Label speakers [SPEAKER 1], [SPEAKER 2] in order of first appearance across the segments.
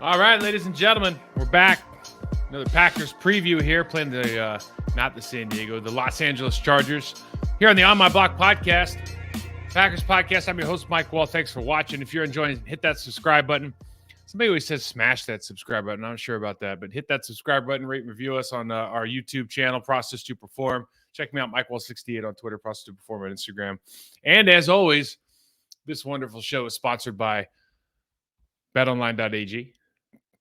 [SPEAKER 1] All right, ladies and gentlemen, we're back. Another Packers preview here, playing the not the San Diego, the Los Angeles Chargers here on the On My Block podcast. Packers podcast. I'm your host, Mike Wahle. Thanks for watching. If you're enjoying, hit that subscribe button. Somebody always says smash that subscribe button. I'm not sure about that, but hit that subscribe button, rate and review us on our YouTube channel, Process to Perform. Check me out, MikeWall68 on Twitter, Process to Perform on Instagram. And as always, this wonderful show is sponsored by BetOnline.ag.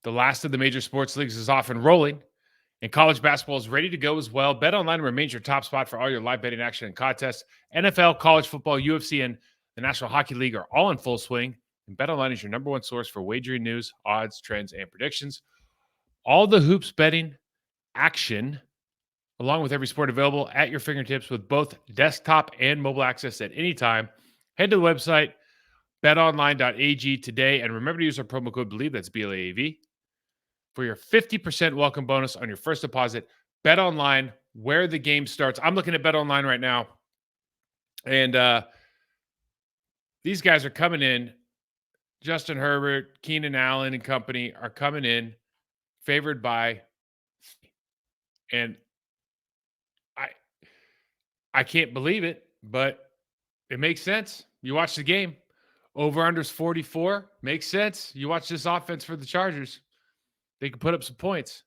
[SPEAKER 1] The last of the major sports leagues is off and rolling, and college basketball is ready to go as well. BetOnline remains your top spot for all your live betting action and contests. NFL, college football, UFC, and the National Hockey League are all in full swing, and BetOnline is your number one source for wagering news, odds, trends, and predictions. All the hoops betting action, along with every sport available at your fingertips with both desktop and mobile access at any time. Head to the website, betonline.ag today, and remember to use our promo code BELIEVE, that's BLAAV, for your 50% welcome bonus on your first deposit. BetOnline, where the game starts. I'm looking at BetOnline right now, and these guys are coming in. Justin Herbert, Keenan Allen, and company are coming in favored by, and I can't believe it, but it makes sense. You watch the game. Over-under's 44. Makes sense. You watch this offense for the Chargers. They can put up some points.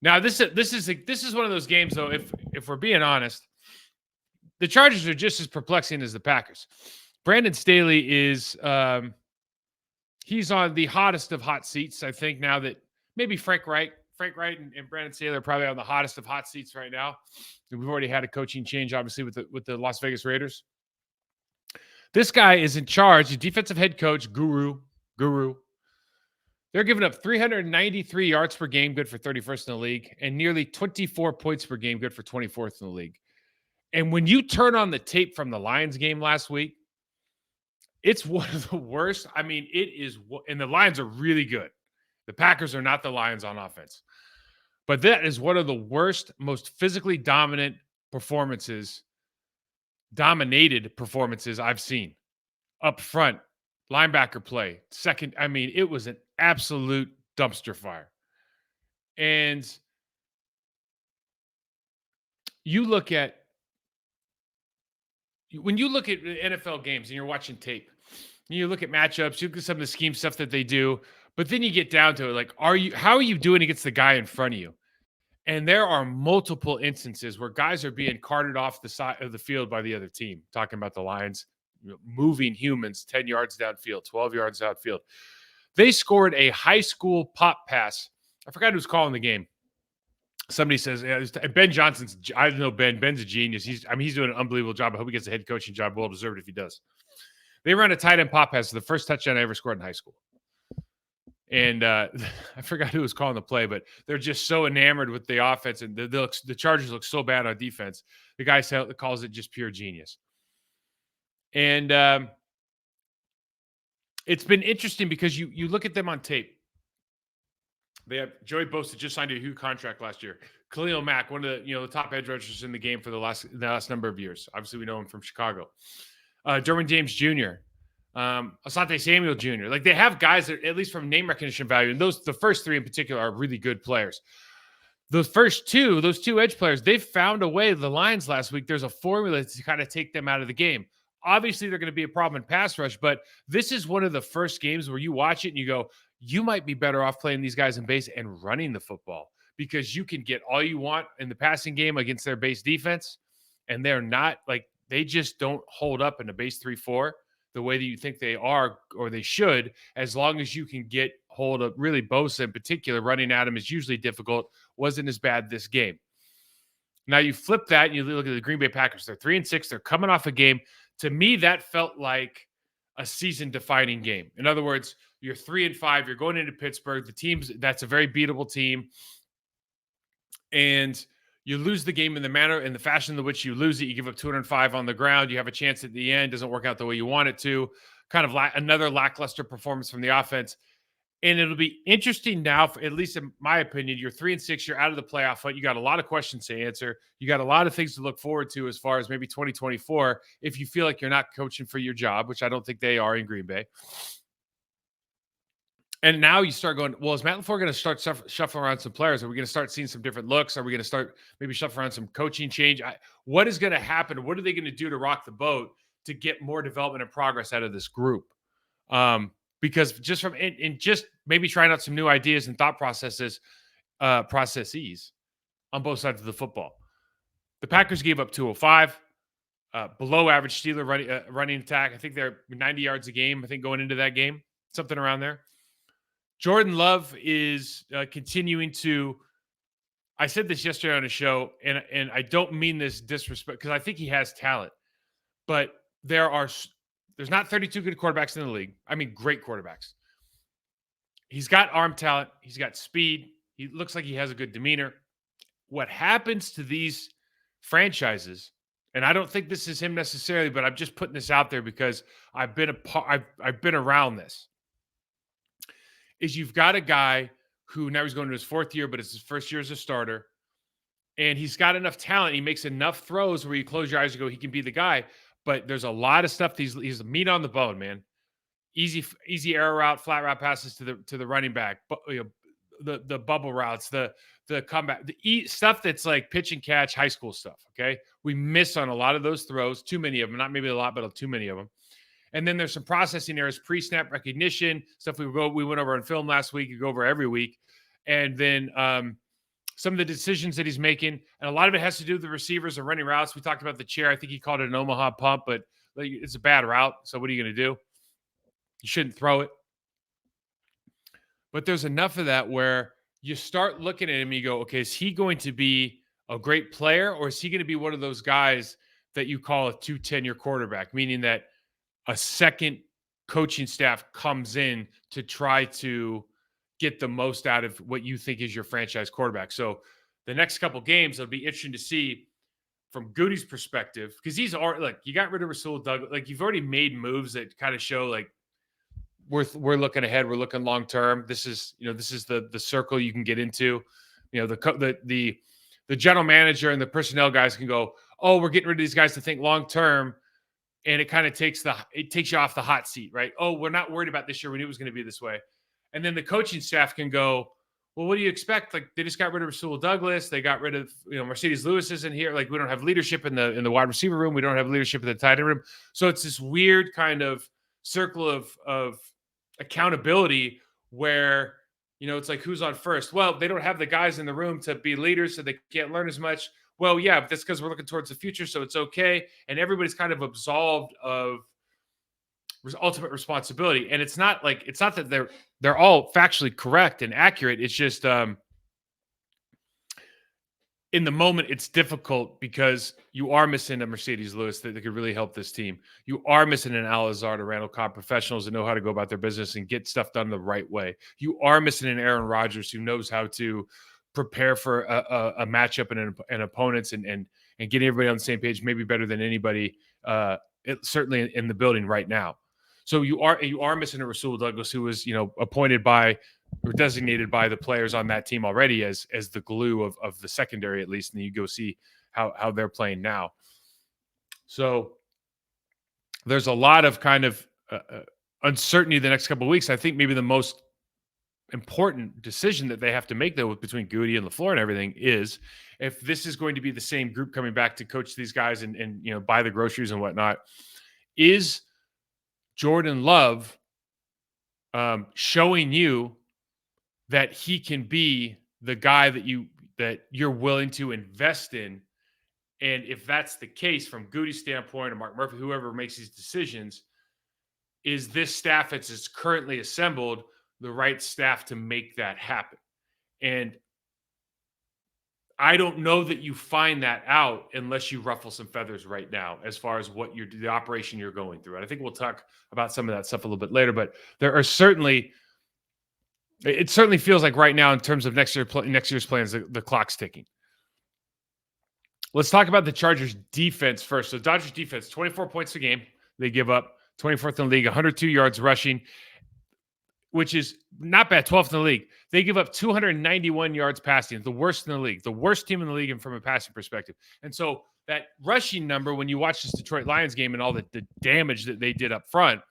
[SPEAKER 1] Now, this is one of those games, though, if we're being honest, the Chargers are just as perplexing as the Packers. Brandon Staley is he's on the hottest of hot seats, I think, now that maybe Frank Wright and Brandon Staley are probably on the hottest of hot seats right now. We've already had a coaching change, obviously, with the Las Vegas Raiders. This guy is in charge, the defensive head coach, Guru. They're giving up 393 yards per game, good for 31st in the league, and nearly 24 points per game, good for 24th in the league. And when you turn on the tape from the Lions game last week, it's one of the worst. I mean, it is, and the Lions are really good. The Packers are not the Lions on offense. But that is one of the worst, most physically dominated performances I've seen. Up front, linebacker play, second. I mean, it was an absolute dumpster fire. And when you look at NFL games and you're watching tape, you look at matchups, you look at some of the scheme stuff that they do, but then you get down to it, like, how are you doing against the guy in front of you? And there are multiple instances where guys are being carted off the side of the field by the other team, talking about the Lions, moving humans 10 yards downfield, 12 yards downfield. They scored a high school pop pass. I forgot who was calling the game. Somebody says, Ben Johnson's, I know Ben's a genius. He's doing an unbelievable job. I hope he gets a head coaching job. Well deserved if he does. They ran a tight end pop pass, the first touchdown I ever scored in high school. And I forgot who was calling the play, but they're just so enamored with the offense, and the Chargers look so bad on defense. The guy calls it just pure genius. And it's been interesting because you look at them on tape. They have Joey Bosa just signed a huge contract last year. Khalil Mack, one of the top edge rushers in the game for the last number of years. Obviously, we know him from Chicago. Derwin James Jr., Asante Samuel Jr. Like, they have guys that, at least from name recognition value, and the first three in particular are really good players. Those two edge players, they found a way. The Lions last week, there's a formula to kind of take them out of the game. Obviously, they're going to be a problem in pass rush, but this is one of the first games where you watch it and you go, you might be better off playing these guys in base and running the football, because you can get all you want in the passing game against their base defense, and they're not, like, they just don't hold up in the base 3-4 the way that you think they are or they should, as long as you can get hold of, really, Bosa in particular. Running at him is usually difficult. Wasn't as bad this game. Now you flip that and you look at the Green Bay Packers. They're 3-6. They're coming off a game. To me, that felt like a season-defining game. In other words, you're 3-5. You're going into Pittsburgh. That's a very beatable team. And you lose the game in the fashion in which you lose it. You give up 205 on the ground. You have a chance at the end. Doesn't work out the way you want it to. Kind of another lackluster performance from the offense. And it'll be interesting now, at least in my opinion. You're 3-6. You're out of the playoff hunt. You got a lot of questions to answer. You got a lot of things to look forward to as far as maybe 2024, if you feel like you're not coaching for your job, which I don't think they are in Green Bay. And now you start going, well, is Matt LaFleur going to start shuffling around some players? Are we going to start seeing some different looks? Are we going to start maybe shuffle around some coaching change? What is going to happen? What are they going to do to rock the boat to get more development and progress out of this group? Because just from and just maybe trying out some new ideas and thought processes on both sides of the football. The Packers gave up 205, below average Steeler running attack. I think they're 90 yards a game, I think, going into that game, something around there. Jordan Love is continuing to, I said this yesterday on a show, and I don't mean this disrespect, because I think he has talent, but there's not 32 good quarterbacks in the league. I mean, great quarterbacks. He's got arm talent. He's got speed. He looks like he has a good demeanor. What happens to these franchises, and I don't think this is him necessarily, but I'm just putting this out there because I've been around this, is you've got a guy who now he's going to his fourth year, but it's his first year as a starter, and he's got enough talent. He makes enough throws where you close your eyes and go, he can be the guy. But there's a lot of stuff. He's the meat on the bone, man. Easy arrow route, flat route passes to the running back, but the bubble routes, the comeback, the stuff that's like pitch and catch, high school stuff. Okay, we miss on a lot of those throws. Too many of them, not maybe a lot, but too many of them. And then there's some processing errors, pre-snap recognition stuff. We went over on film last week. You go over every week, and then some of the decisions that he's making, and a lot of it has to do with the receivers and running routes. We talked about the chair. I think he called it an Omaha pump, but it's a bad route. So what are you going to do? You shouldn't throw it. But there's enough of that where you start looking at him and you go, okay, is he going to be a great player, or is he going to be one of those guys that you call a 2-10-year quarterback, meaning that a second coaching staff comes in to try to get the most out of what you think is your franchise quarterback? So the next couple games, it'll be interesting to see from Goody's perspective, because he's already, like, you got rid of Rasul Douglas. Like, you've already made moves that kind of show like we're looking ahead. We're looking long term. This is the circle you can get into. The general manager and the personnel guys can go, oh, we're getting rid of these guys to think long term, and it kind of takes you off the hot seat, right? Oh, we're not worried about this year. We knew it was going to be this way. And then the coaching staff can go, well, what do you expect? Like, they just got rid of Rasul Douglas. They got rid of, Mercedes Lewis isn't here. Like, we don't have leadership in the wide receiver room. We don't have leadership in the tight end room. So it's this weird kind of circle of accountability where, it's like, who's on first? Well, they don't have the guys in the room to be leaders, so they can't learn as much. Well, yeah, but that's because we're looking towards the future, so it's okay. And everybody's kind of absolved of ultimate responsibility. And it's not that they're all factually correct and accurate. It's just in the moment, it's difficult because you are missing a Mercedes Lewis that could really help this team. You are missing an Al Azar to Randall Cobb professionals that know how to go about their business and get stuff done the right way. You are missing an Aaron Rodgers who knows how to prepare for a matchup and opponents and getting everybody on the same page, maybe better than anybody, certainly in the building right now. So you are missing a Rasul Douglas who was, appointed by or designated by the players on that team already as the glue of the secondary, at least. And then you go see how they're playing now. So there's a lot of kind of uncertainty the next couple of weeks. I think maybe the most important decision that they have to make, though, between Goody and LaFleur and everything, is if this is going to be the same group coming back to coach these guys and buy the groceries and whatnot, is Jordan Love showing you that he can be the guy that you're willing to invest in. And if that's the case, from Goody's standpoint or Mark Murphy, whoever makes these decisions, is this staff as it's currently assembled the right staff to make that happen? And I don't know that you find that out unless you ruffle some feathers right now, as far as what the operation you're going through. And I think we'll talk about some of that stuff a little bit later, but it certainly feels like right now, in terms of next year's plans, the clock's ticking. Let's talk about the Chargers defense first. So Dodgers defense, 24 points a game. They give up 24th in the league, 102 yards rushing, which is not bad, 12th in the league. They give up 291 yards passing, the worst in the league, the worst team in the league from a passing perspective. And so that rushing number, when you watch this Detroit Lions game and all the damage that they did up front,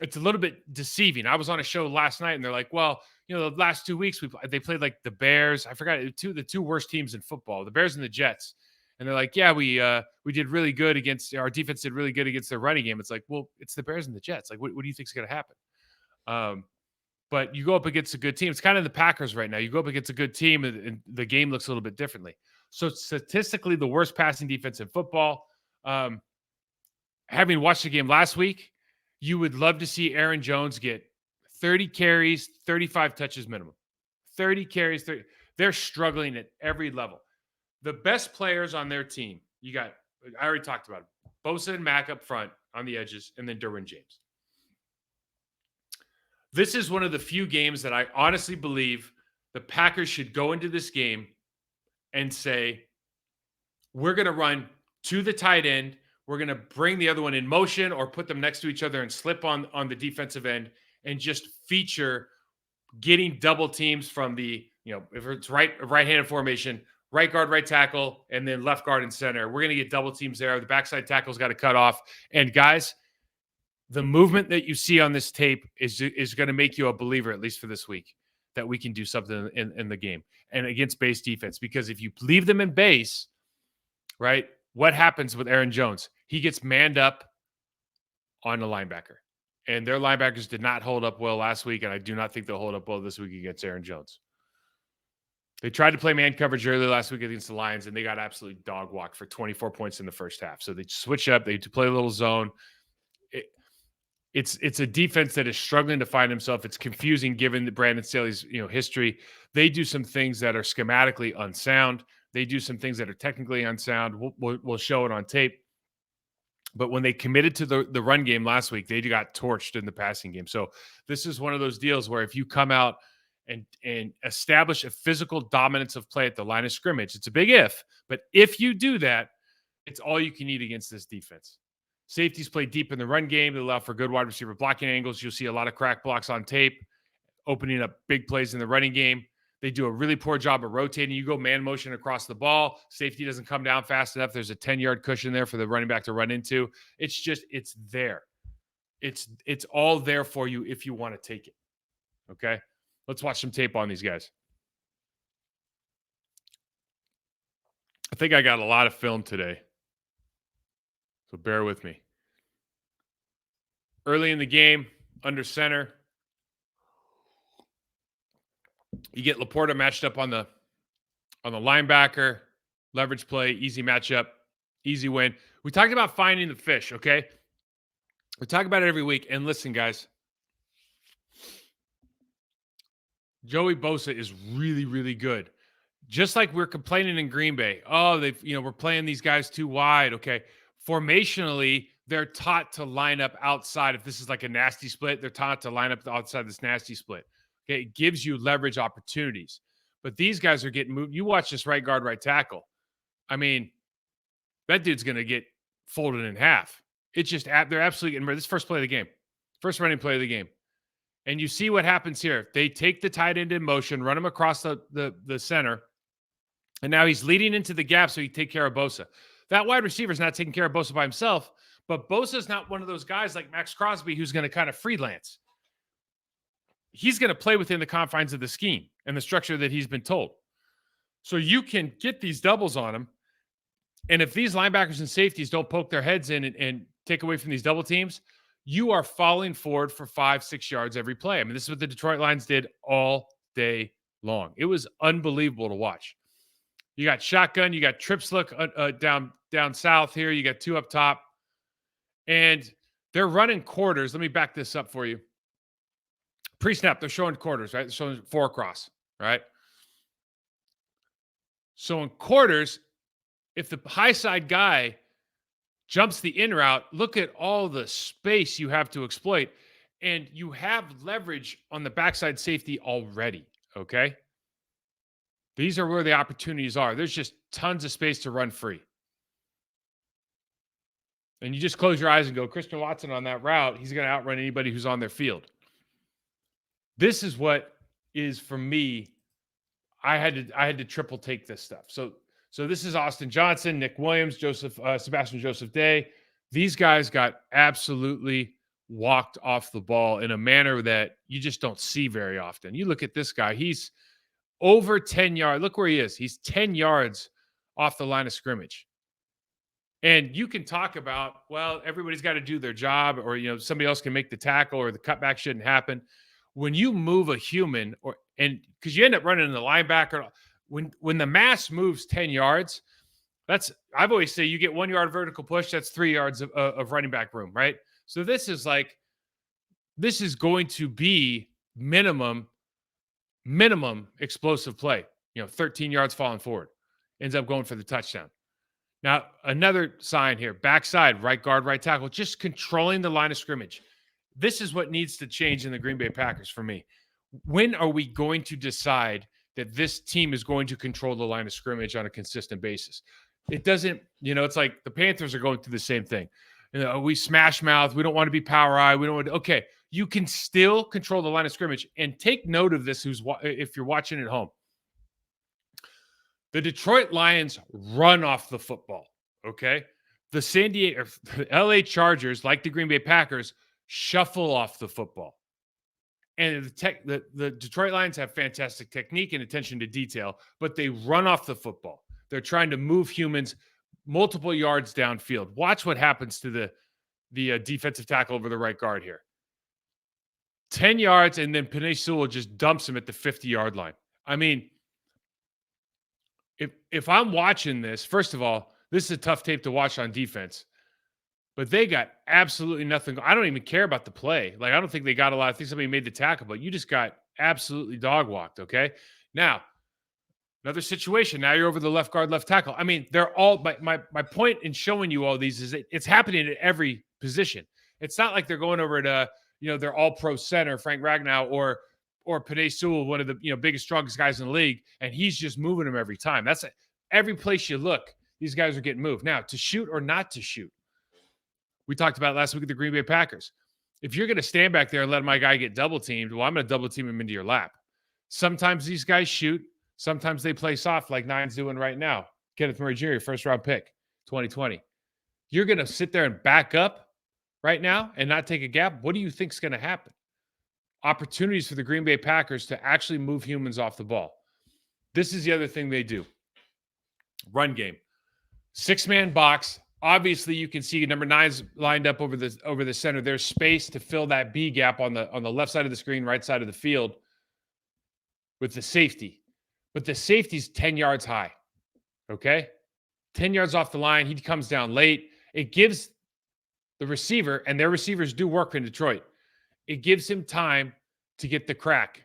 [SPEAKER 1] it's a little bit deceiving. I was on a show last night and they're like, well, the last 2 weeks they played like the Bears. I forgot the two worst teams in football, the Bears and the Jets. And they're like, yeah, we did really good against our defense did really good against their running game. It's like, well, it's the Bears and the Jets. Like, what do you think is going to happen? But you go up against a good team. It's kind of the Packers right now. You go up against a good team and the game looks a little bit differently. So statistically, the worst passing defense in football. Having watched the game last week, you would love to see Aaron Jones get 30 carries, 35 touches minimum. 30 carries, 30. They're struggling at every level. The best players on their team, I already talked about it. Bosa and Mack up front on the edges, and then Derwin James. This is one of the few games that I honestly believe the Packers should go into this game and say, we're going to run to the tight end. We're going to bring the other one in motion or put them next to each other and slip on the defensive end and just feature getting double teams from the, if it's right-handed formation, right guard, right tackle, and then left guard and center. We're going to get double teams there. The backside tackle's got to cut off. And guys, the movement that you see on this tape is going to make you a believer, at least for this week, that we can do something in the game and against base defense. Because if you leave them in base, right, what happens with Aaron Jones? He gets manned up on a linebacker. And their linebackers did not hold up well last week, and I do not think they'll hold up well this week against Aaron Jones. They tried to play man coverage earlier last week against the Lions, and they got absolutely dog walked for 24 points in the first half. So they switch up. They play a little zone. It's a defense that is struggling to find himself. It's confusing given Brandon Staley's history. They do some things that are schematically unsound. They do some things that are technically unsound. We'll show it on tape. But when they committed to the run game last week, they got torched in the passing game. So this is one of those deals where if you come out and establish a physical dominance of play at the line of scrimmage, it's a big if. But if you do that, it's all you can eat against this defense. Safeties play deep in the run game. They allow for good wide receiver blocking angles. You'll see a lot of crack blocks on tape, opening up big plays in the running game. They do a really poor job of rotating. You go man motion across the ball. Safety doesn't come down fast enough. There's a 10-yard cushion there for the running back to run into. It's there. It's all there for you if you want to take it. Okay? Let's watch some tape on these guys. I think I got a lot of film today, so bear with me. Early in the game, under center, you get Laporta matched up on the linebacker, leverage play, easy matchup, easy win. We talked about finding the fish, okay? We talk about it every week. And listen, guys, Joey Bosa is really, really good. Just like we're complaining in Green Bay. Oh, we're playing these guys too wide. Okay. Formationally, they're taught to line up outside. If this is like a nasty split, they're taught to line up outside this nasty split. Okay. It gives you leverage opportunities. But these guys are getting moved. You watch this right guard, right tackle. I mean, that dude's going to get folded in half. It's just, they're absolutely getting ready. This first play of the game. First running play of the game. And you see what happens here. They take the tight end in motion, run him across the center, and now he's leading into the gap so he take care of Bosa. That wide receiver is not taking care of Bosa by himself, but Bosa's not one of those guys like Max Crosby who's going to kind of freelance. He's going to play within the confines of the scheme and the structure that he's been told. So you can get these doubles on him, and if these linebackers and safeties don't poke their heads in and take away from these double teams, you are falling forward for 5-6 yards every play. I mean, this is what the Detroit Lions did all day long. It was unbelievable to watch. You got shotgun, you got trips look down south here. You got two up top, and they're running quarters. Let me back this up for you. Pre-snap, they're showing quarters, right? They're showing 4 across, right? So in quarters, if the high side guy jumps the in route, look at all the space you have to exploit, and you have leverage on the backside safety already, okay? These are where the opportunities are. There's just tons of space to run free. And you just close your eyes and go, Christian Watson on that route, he's going to outrun anybody who's on their field. This is what is, for me, I had to triple take this stuff. So this is Austin Johnson, Nick Williams, Sebastian Joseph Day. These guys got absolutely walked off the ball in a manner that you just don't see very often. You look at this guy, he's over 10 yards. Look where he is. He's 10 yards off the line of scrimmage. And you can talk about, well, everybody's got to do their job, or somebody else can make the tackle, or the cutback shouldn't happen. When you move a human, because you end up running the linebacker, when the mass moves 10 yards, I've always say you get 1 yard vertical push, that's 3 yards of running back room, right? So this is going to be minimum explosive play. 13 yards falling forward, ends up going for the touchdown. Now, another sign here, backside, right guard, right tackle, just controlling the line of scrimmage. This is what needs to change in the Green Bay Packers for me. When are we going to decide that this team is going to control the line of scrimmage on a consistent basis? It doesn't, it's like the Panthers are going through the same thing. We smash mouth. We don't want to be power eye. We don't want to, okay. You can still control the line of scrimmage, and take note of this if you're watching at home. The Detroit Lions run off the football, okay? The LA Chargers, like the Green Bay Packers, shuffle off the football. And the Detroit Lions have fantastic technique and attention to detail, but they run off the football. They're trying to move humans multiple yards downfield. Watch what happens to the defensive tackle over the right guard here. 10 yards, and then Penei Sewell just dumps him at the 50-yard line. I mean, if I'm watching this, first of all, this is a tough tape to watch on defense, but they got absolutely nothing. I don't even care about the play. Like, I don't think they got a lot. I think somebody made the tackle, but you just got absolutely dog walked, okay? Now, another situation. Now you're over the left guard, left tackle. I mean, they're all my point in showing you all these is that it's happening at every position. It's not like they're going over to, they're all pro center, Frank Ragnow, or Penei Sewell, one of the biggest, strongest guys in the league, and he's just moving them every time. That's every place you look, these guys are getting moved. Now, to shoot or not to shoot, we talked about last week at the Green Bay Packers. If you're going to stand back there and let my guy get double teamed, well, I'm going to double team him into your lap. Sometimes these guys shoot. Sometimes they play soft, like Nine's doing right now. Kenneth Murray Jr., first-round pick, 2020. You're going to sit there and back up right now and not take a gap? What do you think is going to happen? Opportunities for the Green Bay Packers to actually move humans off the ball. This is the other thing they do. Run game. 6-man box. Obviously, you can see number 9's lined up over the center. There's space to fill that B gap on the left side of the screen, right side of the field with the safety. But the safety's 10 yards high. Okay? 10 yards off the line. He comes down late. It gives the receiver, and their receivers do work in Detroit, it gives him time to get the crack.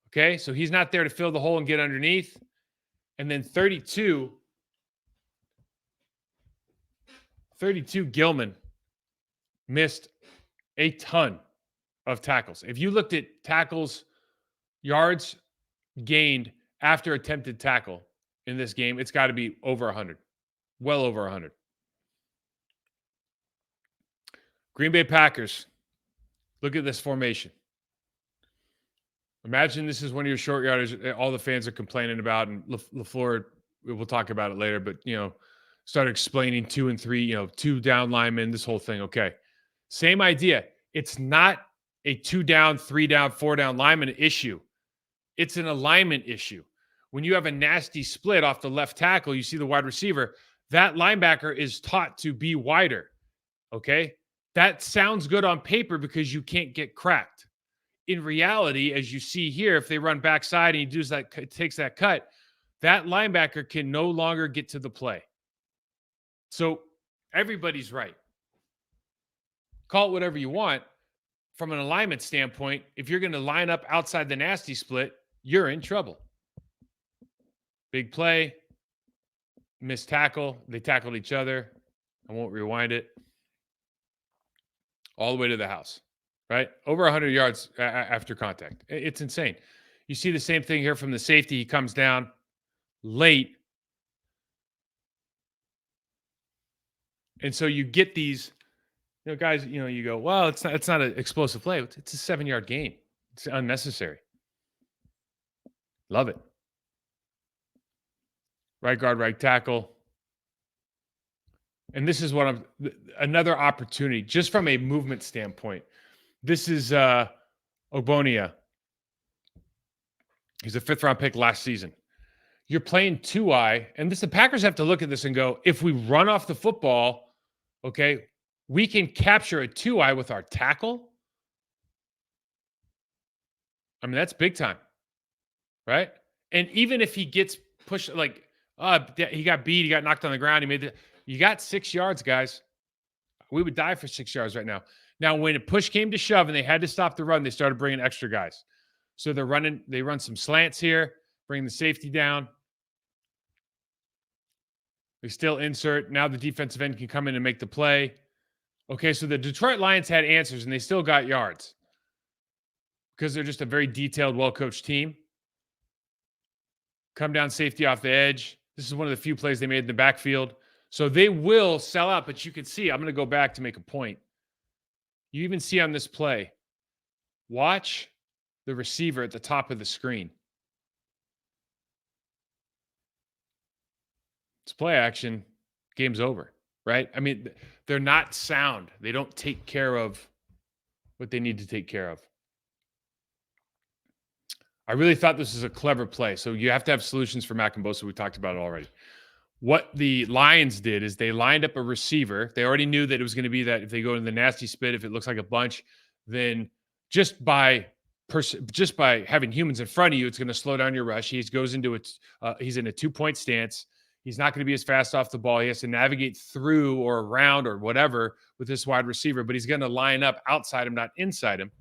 [SPEAKER 1] Okay? So he's not there to fill the hole and get underneath. And then 32 Gilman missed a ton of tackles. If you looked at tackles, yards gained after attempted tackle in this game, it's got to be over 100. Well over 100. Green Bay Packers. Look at this formation. Imagine this is one of your short yarders all the fans are complaining about, and LaFleur, we'll talk about it later, but, started explaining 2 and 3, 2 down linemen, this whole thing. Okay. Same idea. It's not a 2 down, 3 down, 4 down lineman issue. It's an alignment issue. When you have a nasty split off the left tackle, you see the wide receiver, that linebacker is taught to be wider. Okay. That sounds good on paper because you can't get cracked. In reality, as you see here, if they run backside and he takes that cut, that linebacker can no longer get to the play. So everybody's right. Call it whatever you want. From an alignment standpoint, if you're going to line up outside the nasty split, you're in trouble. Big play, missed tackle. They tackled each other. I won't rewind it. All the way to the house, right? Over 100 yards after contact. It's insane. You see the same thing here from the safety. He comes down late. And so you get these, guys, you go, well, it's not an explosive play. It's a 7-yard gain. It's unnecessary. Love it. Right guard, right tackle. And this is another opportunity, just from a movement standpoint. This is Ogbonia. He's a 5th-round pick last season. You're playing 2-eye, and the Packers have to look at this and go, if we run off the football, okay, we can capture a 2-eye with our tackle. I mean, that's big time, right? And even if he gets pushed, like, he got beat, he got knocked on the ground, you got 6 yards, guys. We would die for 6 yards right now. Now, when a push came to shove and they had to stop the run, they started bringing extra guys. So they run some slants here, bring the safety down. They still insert. Now the defensive end can come in and make the play. Okay, so the Detroit Lions had answers and they still got yards because they're just a very detailed, well-coached team. Come down safety off the edge. This is one of the few plays they made in the backfield. So they will sell out, but you can see, I'm going to go back to make a point. You even see on this play, watch the receiver at the top of the screen. It's play action. Game's over, right? I mean, they're not sound. They don't take care of what they need to take care of. I really thought this was a clever play. So you have to have solutions for Mack and Bosa. We talked about it already. What the Lions did is they lined up a receiver. They already knew that it was going to be that if they go in the nasty spit, if it looks like a bunch, then just by having humans in front of you, it's going to slow down your rush. He goes into it. He's in a 2-point stance. He's not going to be as fast off the ball. He has to navigate through or around or whatever with this wide receiver, but he's going to line up outside him, not inside him.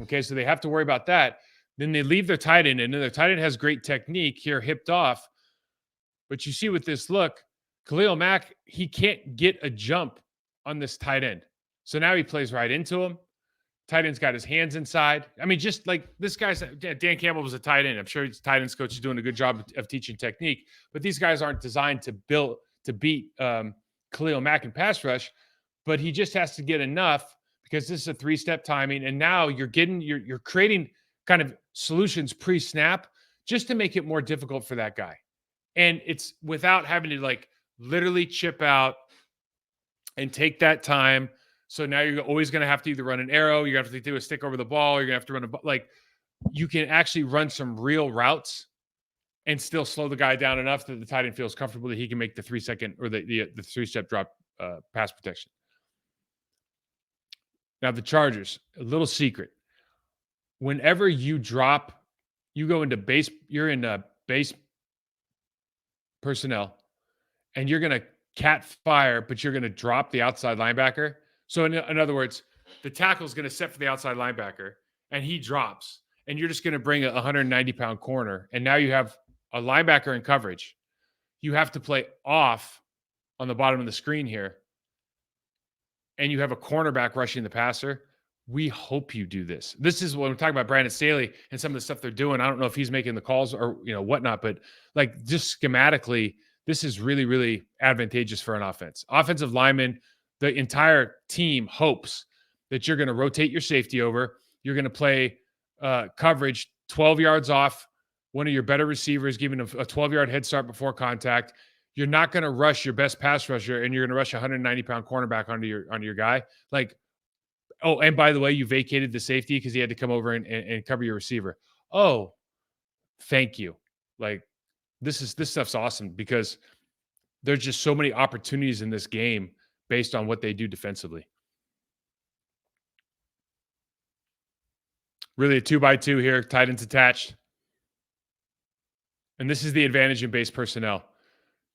[SPEAKER 1] Okay, so they have to worry about that. Then they leave their tight end, and their tight end has great technique here, hipped off. But you see with this look, Khalil Mack, he can't get a jump on this tight end. So now he plays right into him. Tight end's got his hands inside. I mean, just like this guy's, Dan Campbell was a tight end. I'm sure his tight ends coach is doing a good job of teaching technique. But these guys aren't designed to beat Khalil Mack in pass rush. But he just has to get enough because this is a 3-step timing. And now you're creating kind of solutions pre-snap just to make it more difficult for that guy. And it's without having to like literally chip out and take that time. So now you're always going to have to either run an arrow, you're going to have to do a stick over the ball, you're going to have to run like you can actually run some real routes and still slow the guy down enough that the tight end feels comfortable that he can make the 3-second or the 3-step drop pass protection. Now the Chargers, a little secret. Whenever you drop, you go into base, you're in base personnel, and you're going to cat fire, but you're going to drop the outside linebacker. So in other words, the tackle is going to set for the outside linebacker, and he drops, and you're just going to bring a 190-pound corner, and now you have a linebacker in coverage. You have to play off on the bottom of the screen here, and you have a cornerback rushing the passer. We hope you do this. This is what I'm talking about, Brandon Staley and some of the stuff they're doing. I don't know if he's making the calls or whatnot, but like just schematically, this is really, really advantageous for an offense. Offensive lineman, the entire team hopes that you're going to rotate your safety over. You're going to play coverage 12 yards off one of your better receivers, giving a 12-yard head start before contact. You're not going to rush your best pass rusher, and you're going to rush a 190-pound cornerback onto your guy. Like, oh, and by the way, you vacated the safety because he had to come over and cover your receiver. Oh, thank you. Like this stuff's awesome because there's just so many opportunities in this game based on what they do defensively. Really a 2x2 here, tight ends attached. And this is the advantage in base personnel.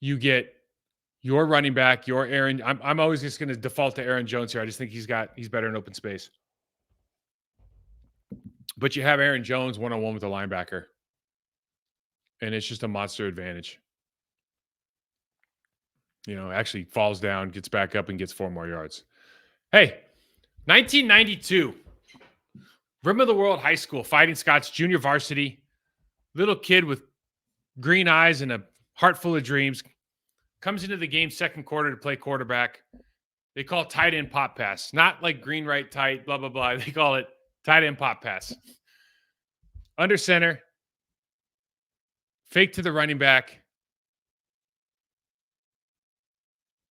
[SPEAKER 1] You get your running back, your Aaron. I'm always just going to default to Aaron Jones here. I just think he's better in open space. But you have Aaron Jones one-on-one with the linebacker. And it's just a monster advantage. Actually falls down, gets back up, and gets 4 more yards. Hey, 1992. Rim of the World High School, Fighting Scots junior varsity. Little kid with green eyes and a heart full of dreams. Comes into the game second quarter to play quarterback. They call it tight end pop pass. Not like green right tight, blah, blah, blah. They call it tight end pop pass. Under center. Fake to the running back.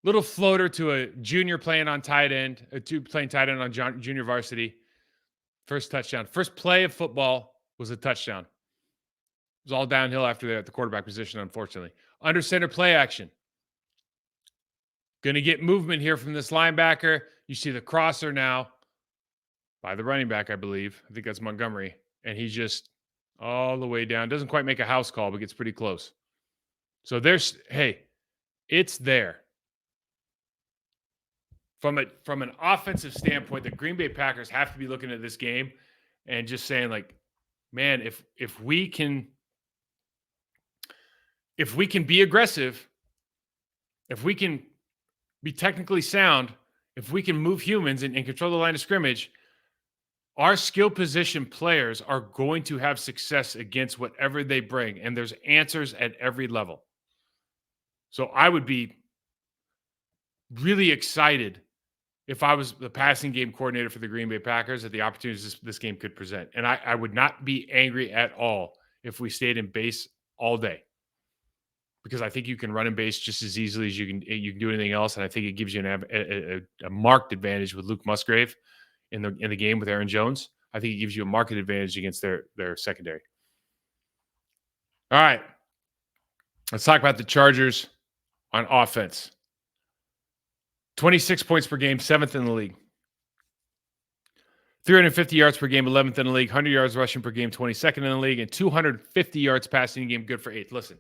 [SPEAKER 1] Little floater to a junior playing on tight end. Playing tight end on junior varsity. First touchdown. First play of football was a touchdown. It was all downhill after that at the quarterback position, unfortunately. Under center play action. Going to get movement here from this linebacker. You see the crosser now by the running back, I believe. I think that's Montgomery. And he's just all the way down. Doesn't quite make a house call, but gets pretty close. So it's there. From an offensive standpoint, the Green Bay Packers have to be looking at this game and just saying, like, man, if we can be aggressive, if we can be technically sound, if we can move humans and control the line of scrimmage, our skill position players are going to have success against whatever they bring. And there's answers at every level. So I would be really excited if I was the passing game coordinator for the Green Bay Packers at the opportunities this game could present. And I would not be angry at all if we stayed in base all day, because I think you can run in base just as easily as you can do anything else. And I think it gives you a marked advantage with Luke Musgrave in the game with Aaron Jones. I think it gives you a marked advantage against their secondary. All right. Let's talk about the Chargers on offense. 26 points per game, 7th in the league. 350 yards per game, 11th in the league. 100 yards rushing per game, 22nd in the league. And 250 yards passing in game, good for 8th. Listen,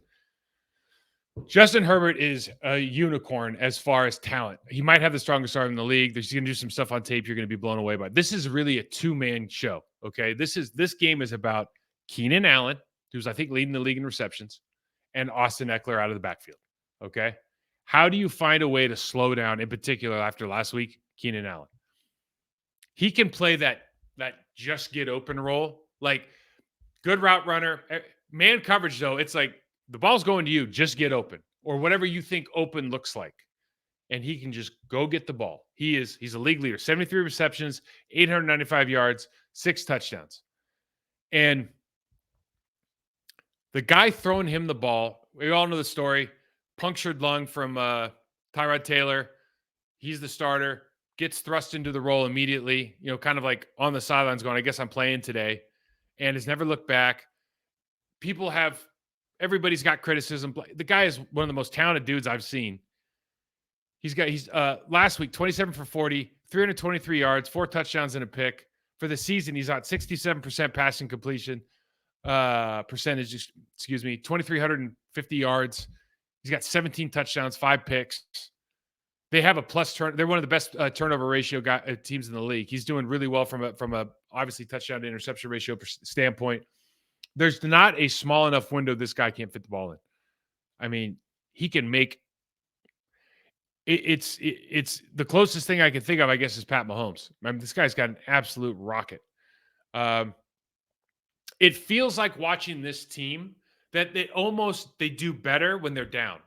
[SPEAKER 1] Justin Herbert is a unicorn as far as talent. He might have the strongest arm in the league. There's going to do some stuff on tape you're going to be blown away by. This is really a two-man show, okay? This game is about Keenan Allen, who's, I think, leading the league in receptions, and Austin Eckler out of the backfield, okay? How do you find a way to slow down, in particular after last week, Keenan Allen? He can play that just get open role, like good route runner. Man coverage, though, it's like the ball's going to you, just get open, or whatever you think open looks like. And he can just go get the ball. He's a league leader, 73 receptions, 895 yards, 6 touchdowns. And the guy throwing him the ball, we all know the story. Punctured lung from Tyrod Taylor. He's the starter, gets thrust into the role immediately, kind of like on the sidelines going, I guess I'm playing today, and has never looked back. Everybody's got criticism. The guy is one of the most talented dudes I've seen. He's last week, 27 for 40, 323 yards, 4 touchdowns and a pick. For the season, he's at 67% passing completion percentage, 2,350 yards. He's got 17 touchdowns, 5 picks. They have a plus turn. They're one of the best turnover ratio teams in the league. He's doing really well from a obviously touchdown to interception ratio standpoint. There's not a small enough window this guy can't fit the ball in. I mean, he can make it's the closest thing I can think of, I guess, is Pat Mahomes. I mean, this guy's got an absolute rocket. It feels like watching this team that they do better when they're down.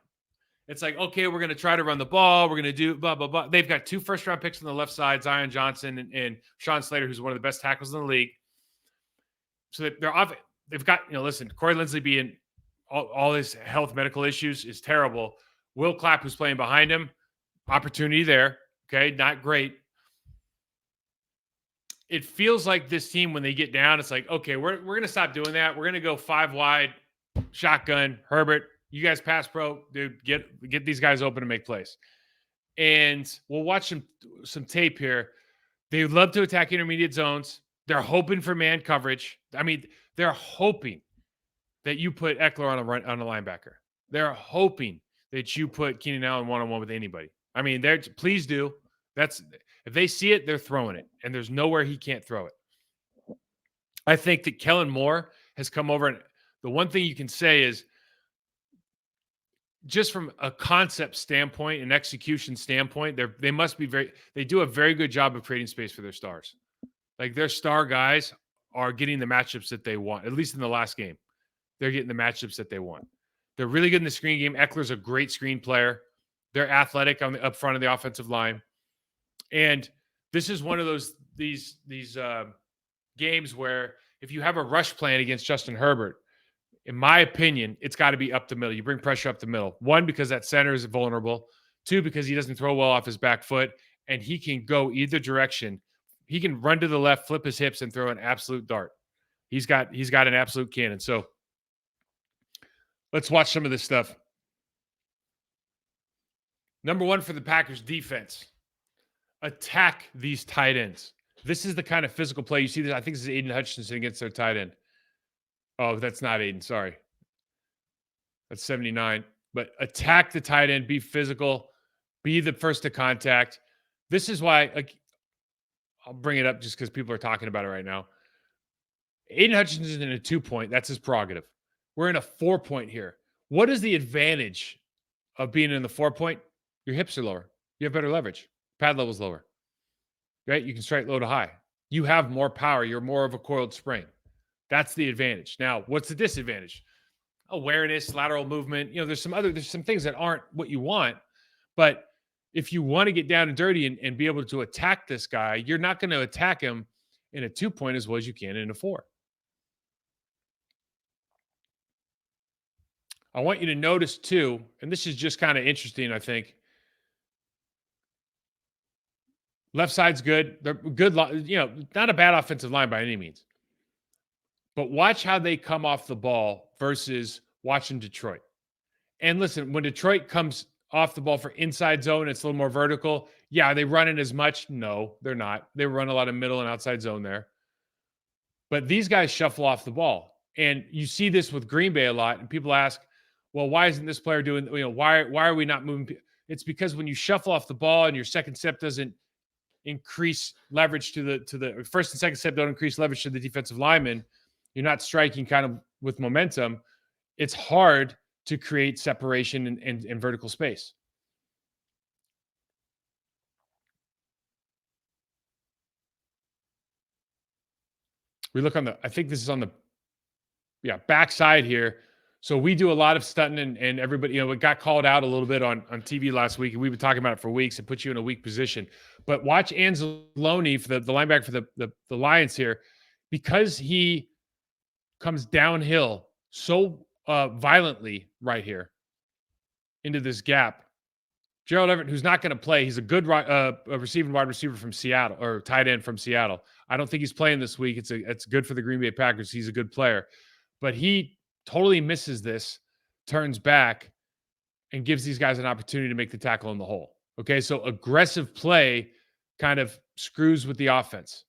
[SPEAKER 1] It's like, okay, we're going to try to run the ball. We're going to do blah, blah, blah. They've got 2 first-round picks on the left side, Zion Johnson and Sean Slater, who's one of the best tackles in the league. So they've got, listen, Corey Linsley being all his health medical issues is terrible. Will Clapp, who's playing behind him, opportunity there. Okay, not great. It feels like this team, when they get down, it's like, okay, we're going to stop doing that. We're going to go 5 wide, shotgun, Herbert. You guys pass pro, dude, get these guys open and make plays. And we'll watch some tape here. They love to attack intermediate zones. They're hoping for man coverage. I mean, they're hoping that you put Eckler on a linebacker. They're hoping that you put Keenan Allen one-on-one with anybody. I mean, please do. If they see it, they're throwing it, and there's nowhere he can't throw it. I think that Kellen Moore has come over, and the one thing you can say is, just from a concept standpoint and execution standpoint, they do a very good job of creating space for their stars. Like, their star guys are getting the matchups that they want, at least in the last game. They're getting the matchups that they want. They're really good in the screen game. Eckler's a great screen player. They're athletic on the up front of the offensive line. And this is one of these games where if you have a rush plan against Justin Herbert, in my opinion, it's got to be up the middle. You bring pressure up the middle. 1, because that center is vulnerable. 2, because he doesn't throw well off his back foot, and he can go either direction. he can run to the left, flip his hips, and throw an absolute dart. He's got an absolute cannon. So let's watch some of this stuff. Number one for the Packers defense, attack these tight ends. This is the kind of physical play you see. This, I think this is Aiden Hutchinson against their tight end. Oh, that's not Aiden. Sorry. That's 79. But attack the tight end, be physical, be the first to contact. This is why, like, I'll bring it up just because people are talking about it right now. Aiden Hutchinson is in a 2-point. That's his prerogative. We're in a 4-point here. What is the advantage of being in the 4-point? Your hips are lower. You have better leverage. Pad level's lower. Right? You can strike low to high. You have more power. You're more of a coiled spring. That's the advantage. Now, what's the disadvantage? Awareness, lateral movement. There's some things that aren't what you want. But if you want to get down and dirty and be able to attack this guy, you're not going to attack him in a 2-point as well as you can in a 4. I want you to notice too, and this is just kind of interesting, I think. Left side's good. They're good, not a bad offensive line by any means. But watch how they come off the ball versus watching Detroit. And listen, when Detroit comes off the ball for inside zone, it's a little more vertical. Yeah, are they running as much? No, they're not. They run a lot of middle and outside zone there. But these guys shuffle off the ball. And you see this with Green Bay a lot. And people ask, well, why isn't this player doing, why are we not moving? It's because when you shuffle off the ball and your second step doesn't increase leverage to the first and second step don't increase leverage to the defensive lineman, you're not striking kind of with momentum. It's hard to create separation and vertical space. We look I think this is on the backside here. So we do a lot of stunting and everybody, it got called out a little bit on TV last week, and we've been talking about it for weeks and put you in a weak position. But watch Anzalone for the linebacker for the Lions here, because he comes downhill so violently right here into this gap. Gerald Everett, who's not going to play, he's a good receiving wide receiver from Seattle, or tight end from Seattle. I don't think he's playing this week. It's good for the Green Bay Packers. He's a good player. But he totally misses this, turns back, and gives these guys an opportunity to make the tackle in the hole. Okay, so aggressive play kind of screws with the offense.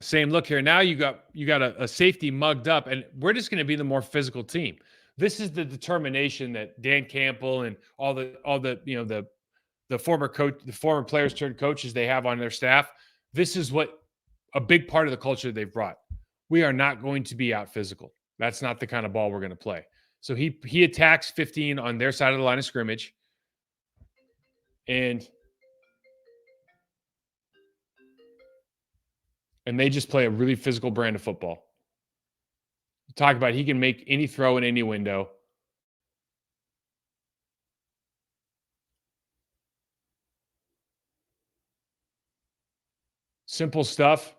[SPEAKER 1] Same look here. Now you got a safety mugged up, and we're just going to be the more physical team. This is the determination that Dan Campbell and all the former coach, the former players turned coaches they have on their staff. This is what a big part of the culture they've brought. We are not going to be out physical. That's not the kind of ball we're going to play. So he attacks 15 on their side of the line of scrimmage, and they just play a really physical brand of football. Talk about he can make any throw in any window. Simple stuff.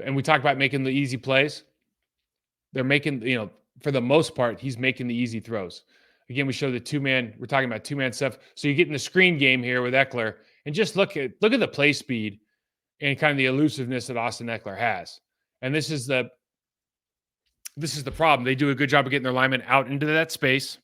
[SPEAKER 1] And we talk about making the easy plays. They're making, for the most part, he's making the easy throws. Again, we show the two-man. We're talking about two-man stuff. So you get in the screen game here with Eckler, and just look at the play speed and kind of the elusiveness that Austin Eckler has. And this is the problem. They do a good job of getting their linemen out into that space.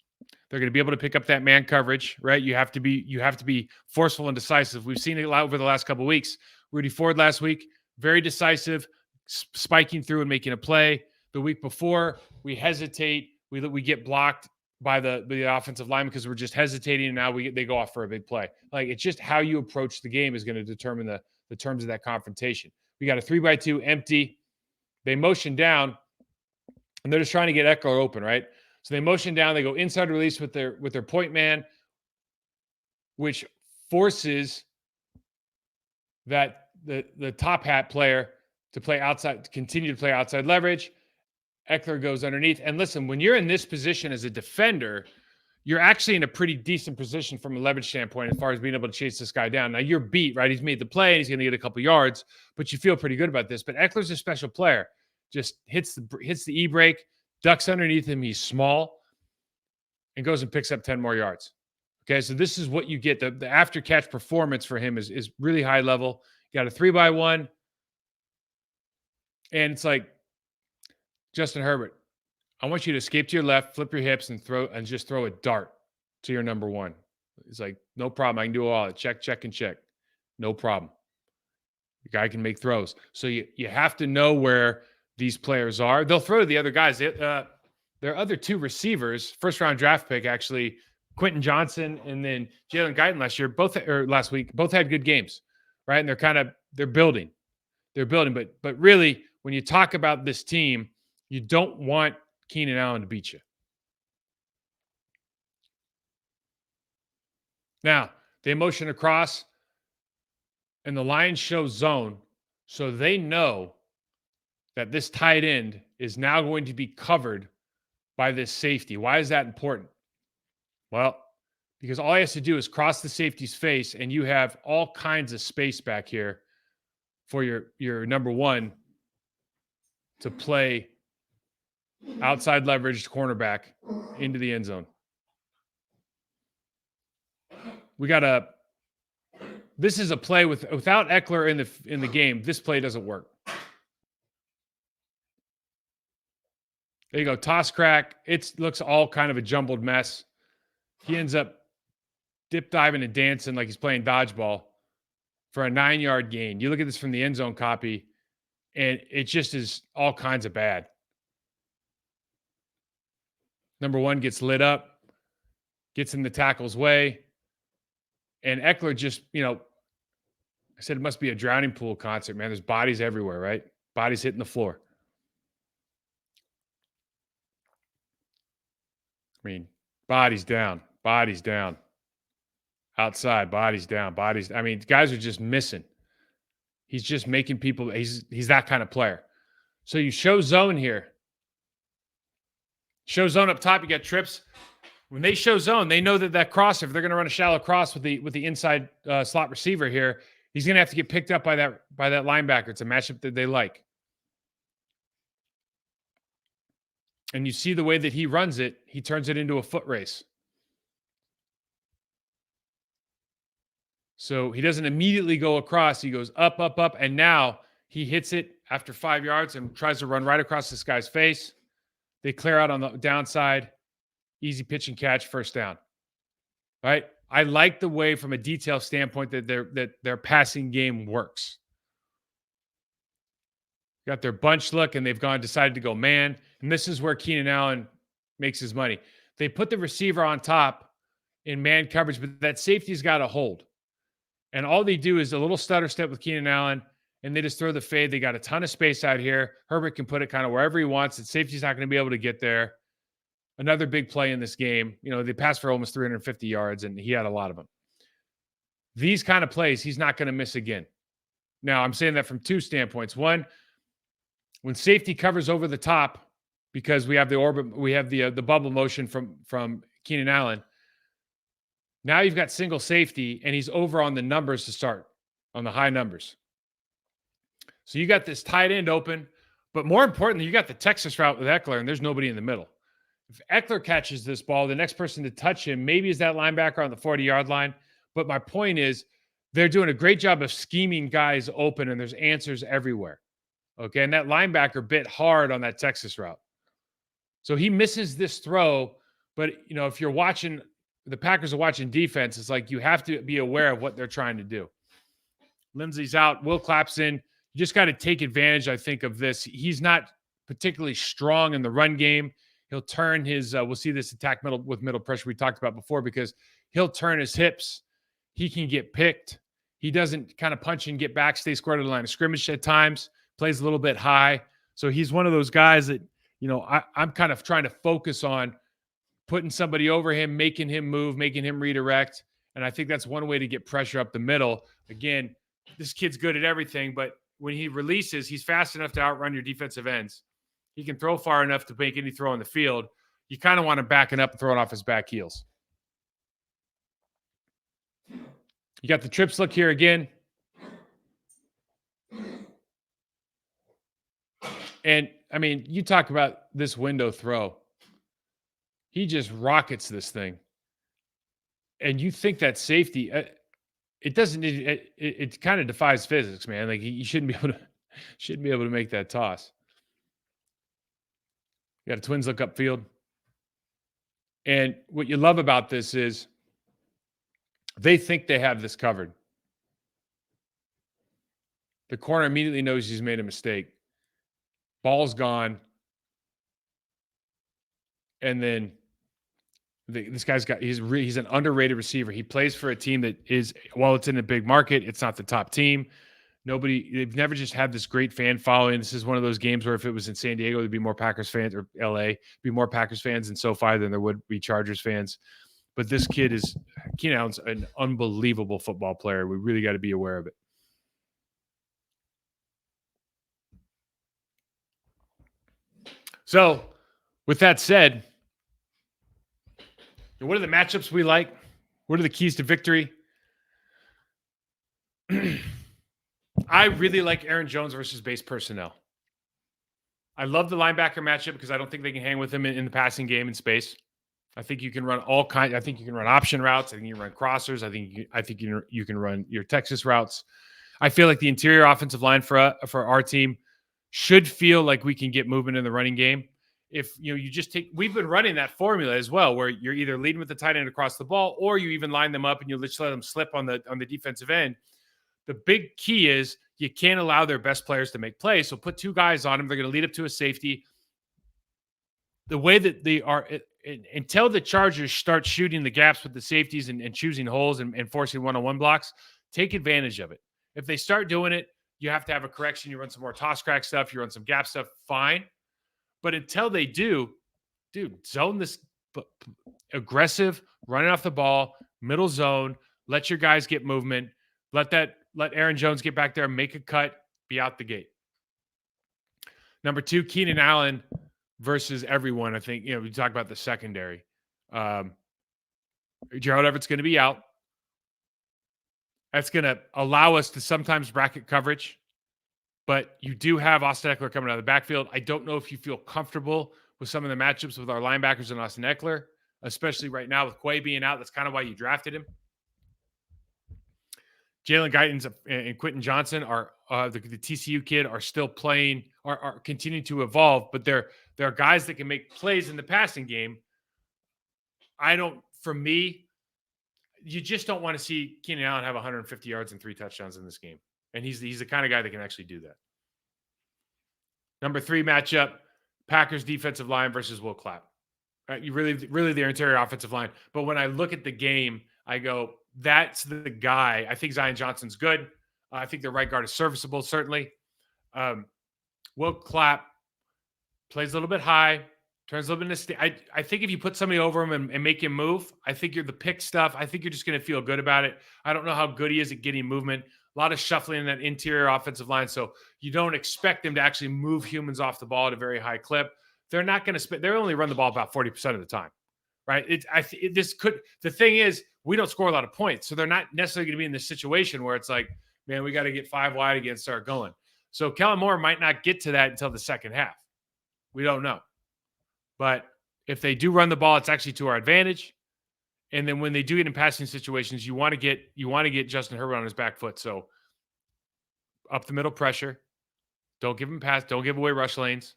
[SPEAKER 1] They're going to be able to pick up that man coverage, right? You have to be forceful and decisive. We've seen it a lot over the last couple of weeks. Rudy Ford last week, very decisive, spiking through and making a play. The week before, we hesitate. We get blocked by the offensive lineman because we're just hesitating, and now they go off for a big play. Like, it's just how you approach the game is going to determine the terms of that confrontation. We got a 3-by-2 empty. They motion down, and they're just trying to get Eckler open, right? So they motion down. They go inside release with their point man, which forces that the top hat player to play outside, to continue to play outside leverage. Eckler goes underneath. And listen, when you're in this position as a defender, you're actually in a pretty decent position from a leverage standpoint as far as being able to chase this guy down. Now, you're beat, right? He's made the play, and he's going to get a couple yards, but you feel pretty good about this. But Eckler's a special player. Just hits the e-brake, ducks underneath him. He's small, and goes and picks up 10 more yards. Okay, so this is what you get. The after catch performance for him is really high level. You got a 3-by-1, and it's like Justin Herbert. I want you to escape to your left, flip your hips, and just throw a dart to your number one. It's like, no problem. I can do all that. Check, check, and check. No problem. The guy can make throws. So you have to know where these players are. They'll throw to the other guys. Their other two receivers, first round draft pick, actually, Quentin Johnson and then Jalen Guyton last week, both had good games, right? And they're building. They're building. But really, when you talk about this team, you don't want Keenan Allen to beat you. Now, they motion across, and the Lions show zone, so they know that this tight end is now going to be covered by this safety. Why is that important? Well, because all he has to do is cross the safety's face, and you have all kinds of space back here for your number one to play outside leveraged cornerback into the end zone. This is a play without Eckler in the game. This play doesn't work. There you go. Toss crack. It looks all kind of a jumbled mess. He ends up dip diving and dancing like he's playing dodgeball for a 9-yard gain. You look at this from the end zone copy, and it just is all kinds of bad. Number one gets lit up, gets in the tackle's way, and Eckler just, I said it must be a drowning pool concert, man. There's bodies everywhere, right? Bodies hitting the floor. I mean, bodies down, outside, bodies down, bodies. I mean, guys are just missing. He's just making people. He's that kind of player. So you show zone here. Show zone up top. You got trips. When they show zone, they know that cross. If they're going to run a shallow cross with the inside slot receiver here, he's going to have to get picked up by that linebacker. It's a matchup that they like. And you see the way that he runs it, he turns it into a foot race. So he doesn't immediately go across. He goes up, up, up. And now he hits it after 5 yards and tries to run right across this guy's face. They clear out on the downside. Easy pitch and catch, first down. Right? I like the way, from a detail standpoint, that their passing game works. Got their bunch look, and they've decided to go man. And this is where Keenan Allen makes his money. They put the receiver on top in man coverage, but that safety's got a hold. And all they do is a little stutter step with Keenan Allen, and they just throw the fade. They got a ton of space out here. Herbert can put it kind of wherever he wants. The safety's not going to be able to get there. Another big play in this game. They passed for almost 350 yards, and he had a lot of them. These kind of plays, he's not going to miss again. Now, I'm saying that from two standpoints. One, when safety covers over the top, because we have the bubble motion from Keenan Allen, now you've got single safety, and he's over on the numbers to start, on the high numbers. So you got this tight end open, but more importantly, you got the Texas route with Eckler, and there's nobody in the middle. If Eckler catches this ball, the next person to touch him maybe is that linebacker on the 40-yard line. But my point is, they're doing a great job of scheming guys open, and there's answers everywhere. Okay, and that linebacker bit hard on that Texas route. So he misses this throw, but, if you're watching, the Packers are watching defense, it's like you have to be aware of what they're trying to do. Lindsey's out. Will Clapp's in. You just got to take advantage, I think, of this. He's not particularly strong in the run game. He'll turn his we'll see this attack with middle pressure we talked about before, because he'll turn his hips. He can get picked. He doesn't kind of punch and get back, stay square to the line of scrimmage at times, plays a little bit high. So he's one of those guys that, I'm kind of trying to focus on putting somebody over him, making him move, making him redirect. And I think that's one way to get pressure up the middle. Again, this kid's good at everything, but when he releases, he's fast enough to outrun your defensive ends. He can throw far enough to make any throw on the field. You kind of want him backing up and throwing off his back heels. You got the trips look here again. And, I mean, you talk about this window throw. He just rockets this thing. and you think that safety, it doesn't. It kind of defies physics, man. Like you shouldn't be able to make that toss. You got Twins look upfield, and what you love about this is they think they have this covered. The corner immediately knows he's made a mistake. Ball's gone, and then this guy's got he's an underrated receiver. He plays for a team that is, while it's in a big market, it's not the top team. They've never just had this great fan following. This is one of those games where if it was in San Diego, there'd be more Packers fans, or LA, be more Packers fans in SoFi than there would be Chargers fans. But this kid Keenan Allen's an unbelievable football player. We really got to be aware of it. So, with that said, what are the matchups we like? What are the keys to victory? I really like Aaron Jones versus base personnel. I love the linebacker matchup because I don't think they can hang with him in the passing game in space. I think you can run all kinds. I think you can run option routes. I think you can run crossers. I think you can run your Texas routes. I feel like the interior offensive line for our team should feel like we can get movement in the running game. If you just we've been running that formula as well, where you're either leading with the tight end across the ball, or you even line them up and you just let them slip on the defensive end. The big key is you can't allow their best players to make plays. So put two guys on them. They're going to lead up to a safety. The way that they are, until the Chargers start shooting the gaps with the safeties and choosing holes and forcing one-on-one blocks, take advantage of it. If they start doing it, you have to have a correction. You run some more toss crack stuff. You run some gap stuff. Fine. But until they do, dude, zone this aggressive, running off the ball, middle zone, let your guys get movement. Let Aaron Jones get back there, make a cut, be out the gate. Number 2, Keenan Allen versus everyone. I think, we talk about the secondary. Gerald Everett's going to be out. That's going to allow us to sometimes bracket coverage, but you do have Austin Eckler coming out of the backfield. I don't know if you feel comfortable with some of the matchups with our linebackers and Austin Eckler, especially right now with Quay being out. That's kind of why you drafted him. Jalen Guyton and Quentin Johnson are the TCU kid are still playing, are continuing to evolve, but there are guys that can make plays in the passing game. For me, you just don't want to see Keenan Allen have 150 yards and 3 touchdowns in this game. And he's the kind of guy that can actually do that. Number 3 matchup, Packers defensive line versus Will Clapp. Right? You really their interior offensive line. But when I look at the game, I go, that's the guy. I think Zion Johnson's good. I think the right guard is serviceable, certainly. Will Clapp plays a little bit high, turns a little bit into I think if you put somebody over him and make him move, I think you're the pick stuff. I think you're just going to feel good about it. I don't know how good he is at getting movement. A lot of shuffling in that interior offensive line. So you don't expect them to actually move humans off the ball at a very high clip. They're not going to they only run the ball about 40% of the time. Right. The thing is, we don't score a lot of points. So they're not necessarily going to be in this situation where it's like, man, we got to get 5 wide again, start going. So Kellen Moore might not get to that until the second half. We don't know. But if they do run the ball, it's actually to our advantage. And then when they do get in passing situations, you want to get Justin Herbert on his back foot. So up the middle pressure. Don't give him pass. Don't give away rush lanes.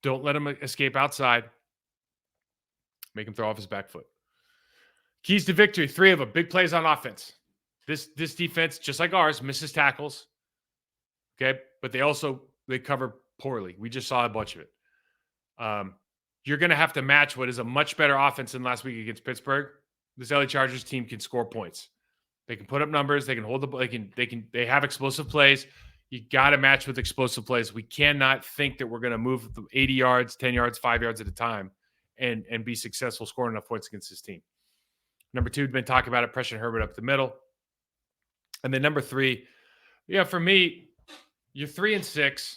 [SPEAKER 1] Don't let him escape outside. Make him throw off his back foot. Keys to victory, 3 of them. Big plays on offense. This defense, just like ours, misses tackles. Okay, but they cover poorly. We just saw a bunch of it. You're going to have to match what is a much better offense than last week against Pittsburgh. This LA Chargers team can score points. They can put up numbers. They can hold the ball. They have explosive plays. You got to match with explosive plays. We cannot think that we're going to move 80 yards, 10 yards, 5 yards at a time and be successful scoring enough points against this team. Number 2, we've been talking about it, pressure Herbert up the middle. And then number 3, for me, you're 3-6.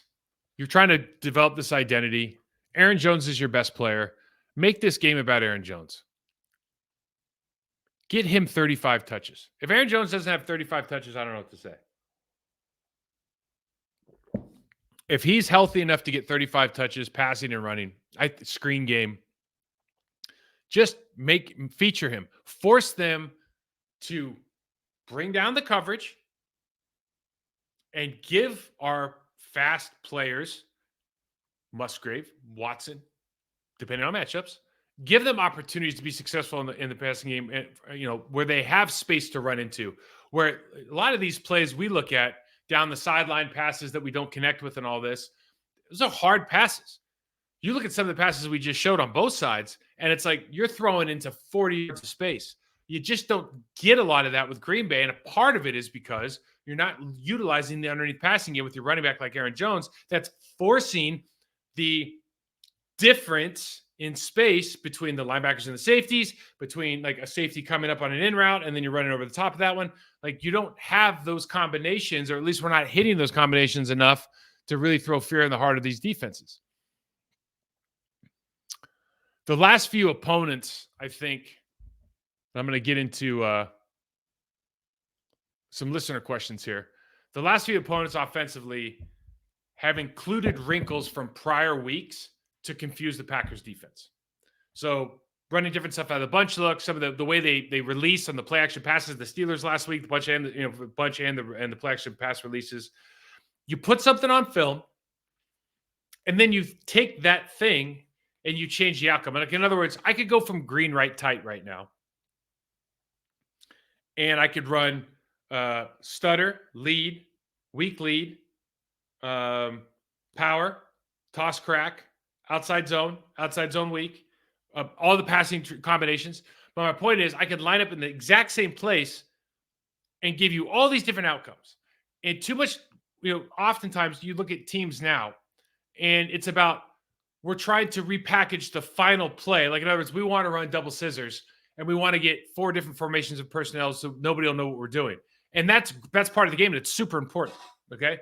[SPEAKER 1] You're trying to develop this identity. Aaron Jones is your best player. Make this game about Aaron Jones. Get him 35 touches. If Aaron Jones doesn't have 35 touches, I don't know what to say. If he's healthy enough to get 35 touches, passing and running, screen game, just feature him. Force them to bring down the coverage and give our fast players, Musgrave, Watson, depending on matchups, give them opportunities to be successful in the passing game, and where they have space to run into. Where a lot of these plays we look at down the sideline passes that we don't connect with and all this, those are hard passes. You look at some of the passes we just showed on both sides, and it's like you're throwing into 40 yards of space. You just don't get a lot of that with Green Bay, and a part of it is because you're not utilizing the underneath passing game with your running back like Aaron Jones. That's forcing the difference in space between the linebackers and the safeties, between like a safety coming up on an in route and then you're running over the top of that one. Like you don't have those combinations, or at least we're not hitting those combinations enough to really throw fear in the heart of these defenses. The last few opponents, I think, I'm going to get into some listener questions here. The last few opponents offensively have included wrinkles from prior weeks to confuse the Packers defense. So running different stuff out of the bunch look, some of the way they release on the play action passes, the Steelers last week, the bunch and the play action pass releases. You put something on film, and then you take that thing and you change the outcome. Like in other words, I could go from green right tight right now, and I could run stutter, lead, weak lead, power, toss crack, outside zone weak, all the passing combinations. But my point is I could line up in the exact same place and give you all these different outcomes. And too much, oftentimes you look at teams now and it's about we're trying to repackage the final play. Like in other words, we want to run double scissors and we want to get 4 different formations of personnel so nobody will know what we're doing. And that's part of the game, and it's super important, okay?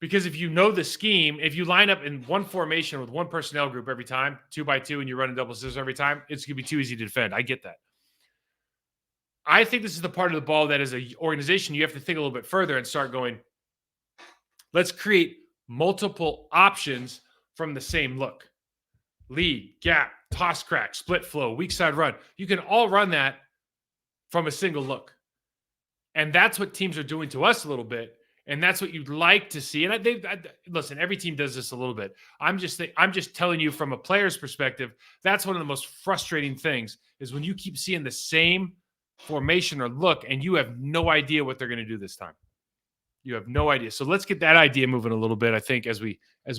[SPEAKER 1] Because if you know the scheme, if you line up in one formation with one personnel group every time, 2 by 2, and you're running double scissors every time, it's going to be too easy to defend. I get that. I think this is the part of the ball that as an organization, you have to think a little bit further and start going, let's create multiple options from the same look. Lead, gap, toss crack, split flow, weak side run. You can all run that from a single look. And that's what teams are doing to us a little bit. And that's what you'd like to see. And listen, every team does this a little bit. I'm just telling you from a player's perspective, that's one of the most frustrating things is when you keep seeing the same formation or look and you have no idea what they're going to do this time. You have no idea. So let's get that idea moving a little bit, I think, as we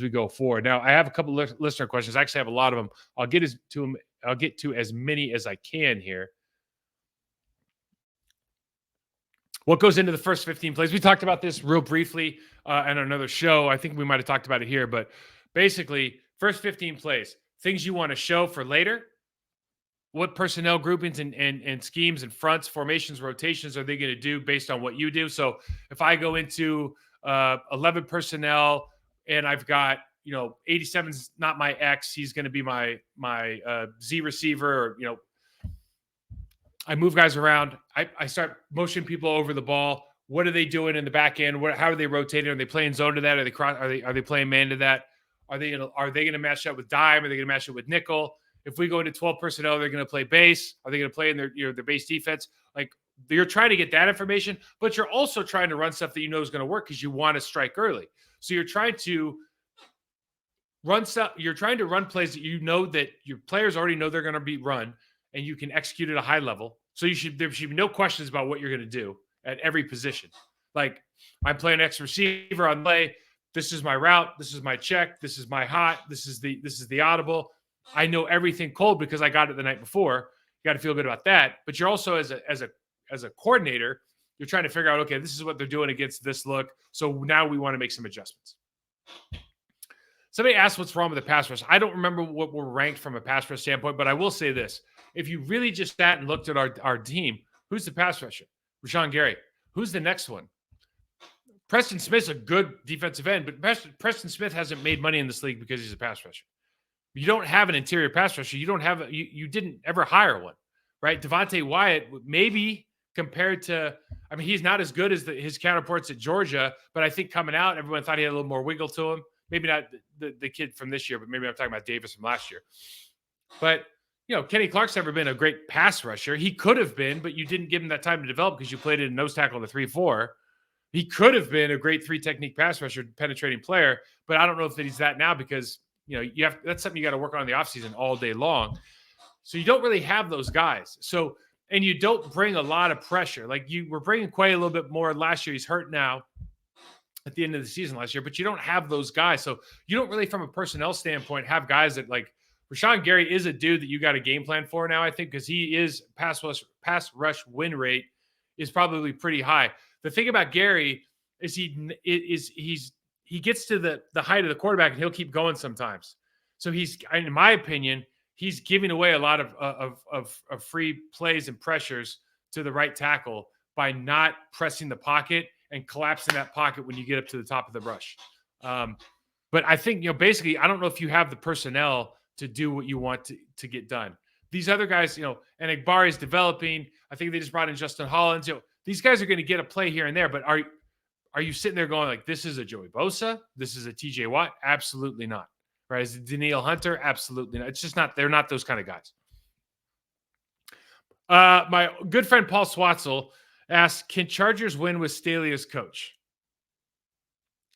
[SPEAKER 1] go forward. Now, I have a couple listener questions. I actually have a lot of them. I'll get to as many as I can here. What goes into the first 15 plays? We talked about this real briefly on another show. I think we might have talked about it here, but basically, first 15 plays, things you want to show for later. What personnel groupings and schemes and fronts, formations, rotations are they going to do based on what you do? So if I go into 11 personnel and I've got 87's not my X, he's going to be my Z receiver, or I move guys around. I start motioning people over the ball. What are they doing in the back end? How are they rotating? Are they playing zone to that? Are they playing man to that? Are they going to match up with dime? Are they going to match it with nickel? If we go into 12 personnel, they're going to play base. Are they going to play in their base defense? Like you're trying to get that information, but you're also trying to run stuff that is going to work because you want to strike early. So you're trying to run stuff. You're trying to run plays that that your players already know they're going to be run, and you can execute at a high level. So there should be no questions about what you're going to do at every position. Like I'm playing X receiver on play. This is my route. This is my check. This is my hot. This is the audible. I know everything cold because I got it the night before. You got to feel good about that. But you're also as a coordinator, you're trying to figure out, okay, this is what they're doing against this look. So now we want to make some adjustments. Somebody asked what's wrong with the pass rush. I don't remember what we're ranked from a pass rush standpoint, but I will say this. If you really just sat and looked at our team, who's the pass rusher? Rashawn Gary. Who's the next one? Preston Smith's a good defensive end, but Preston Smith hasn't made money in this league because he's a pass rusher. You don't have an interior pass rusher. You didn't ever hire one, right? Devontae Wyatt, maybe compared to, he's not as good as his counterparts at Georgia, but I think coming out, everyone thought he had a little more wiggle to him. Maybe not the kid from this year, but maybe I'm talking about Davis from last year. But, Kenny Clark's never been a great pass rusher. He could have been, but you didn't give him that time to develop because you played it in nose tackle in the 3-4. He could have been a great 3 technique pass rusher, penetrating player, but I don't know if he's that now because that's something you got to work on in the offseason all day long. So you don't really have those guys. So, and you don't bring a lot of pressure. Like you were bringing Quay a little bit more last year. He's hurt now at the end of the season last year, but you don't have those guys. So you don't really, from a personnel standpoint, have guys that like Rashawn Gary is a dude that you got a game plan for now, I think, because he is pass rush win rate is probably pretty high. The thing about Gary is he gets to the height of the quarterback and he'll keep going sometimes. So in my opinion, he's giving away a lot of free plays and pressures to the right tackle by not pressing the pocket and collapsing that pocket when you get up to the top of the rush. But I think, basically, I don't know if you have the personnel to do what you want to get done. These other guys, and Igbari is developing. I think they just brought in Justin Hollins. These guys are going to get a play here and there, but are you sitting there going like, this is a Joey Bosa? This is a TJ Watt? Absolutely not. Right? Is it Danielle Hunter? Absolutely not. It's just not. They're not those kind of guys. My good friend Paul Swatzel asked, can Chargers win with Staley as coach?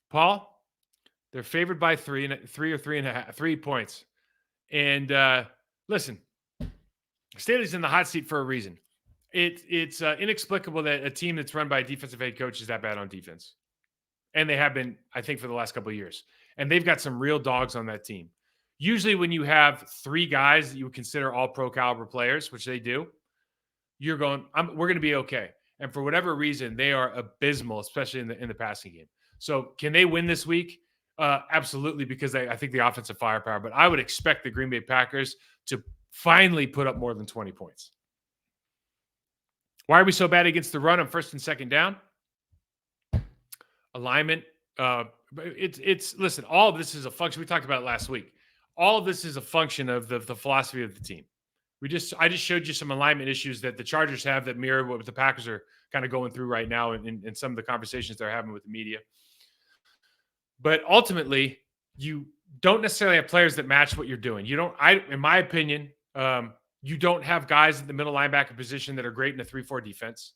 [SPEAKER 1] Paul, they're favored by 3 or 3.5 3 points. And listen, Staley's in the hot seat for a reason. It's inexplicable that a team that's run by a defensive head coach is that bad on defense. And they have been, I think, for the last couple of years. And they've got some real dogs on that team. Usually when you have 3 guys that you would consider all pro caliber players, which they do, you're going, we're going to be okay. And for whatever reason, they are abysmal, especially in the passing game. So can they win this week? Absolutely, because I think the offensive firepower. But I would expect the Green Bay Packers to finally put up more than 20 points. Why are we so bad against the run on first and second down? Alignment. Listen, all of this is a function. We talked about it last week. All of this is a function of the philosophy of the team. I just showed you some alignment issues that the Chargers have that mirror what the Packers are kind of going through right now in some of the conversations they're having with the media. But ultimately, you don't necessarily have players that match what you're doing. In my opinion, you don't have guys in the middle linebacker position that are great in a 3-4 defense.